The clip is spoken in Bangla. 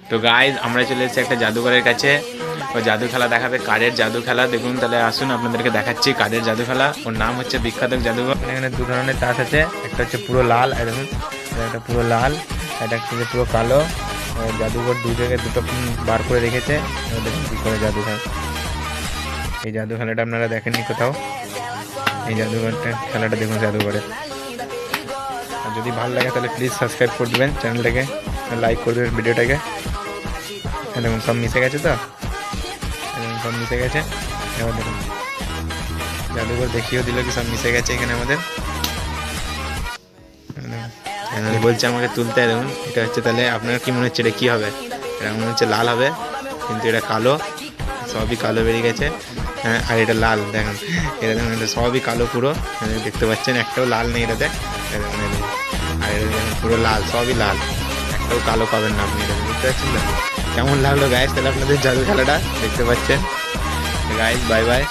তো গাইজ আমরা চলে এসেছি একটা জাদুঘরের কাছে। ও জাদু খেলা দেখাবে, কার্ডের জাদু খেলা। দেখুন তাহলে আসুন আপনাদেরকে দেখাচ্ছি কার্ডের জাদু খেলা। ওর নাম হচ্ছে বিখ্যাত জাদুঘর। এখানে দু ধরনের তাস আছে, একটা হচ্ছে পুরো লাল, আর দেখুন একটা পুরো লাল, একটা হচ্ছে পুরো কালো। জাদুঘর দু জায়গায় দুটো বার করে রেখেছে। দেখুন কী করে জাদু খেলা। এই জাদু খেলাটা আপনারা দেখেননি কোথাও। এই জাদুঘরটা খেলাটা দেখুন জাদুঘরে। আর যদি ভালো লাগে তাহলে প্লিজ সাবস্ক্রাইব করে দেবেন চ্যানেলটাকে, লাইক করে দেবেন ভিডিওটাকে। দেখুন সব মিশে গেছে, তো সব মিশে গেছে। এবার দেখুন জাদুঘর দেখিয়েও দিল কি সব মিশে গেছে এখানে আমাদের। বলছে আমাকে তুলতে, দেখুন এটা হচ্ছে। তাহলে আপনার কি মনে হচ্ছে এটা কী হবে? এটা মনে হচ্ছে লাল হবে, কিন্তু এটা কালো, সবই কালো বেরিয়ে গেছে। হ্যাঁ, আর এটা লাল দেখুন, এটা দেখুন এটা সবই কালো পুরো, দেখতে পাচ্ছেন একটাও লাল নেই এটাতে। আর এটা দেখুন পুরো লাল, সবই লাল, একটাও কালো পাবেন না আপনি। এটা বুঝতে পারছেন তো? কেমন লাগলো গাইস তাহলে আপনাদের জাদু খেলাটা দেখতে পাচ্ছেন? Guys bye bye.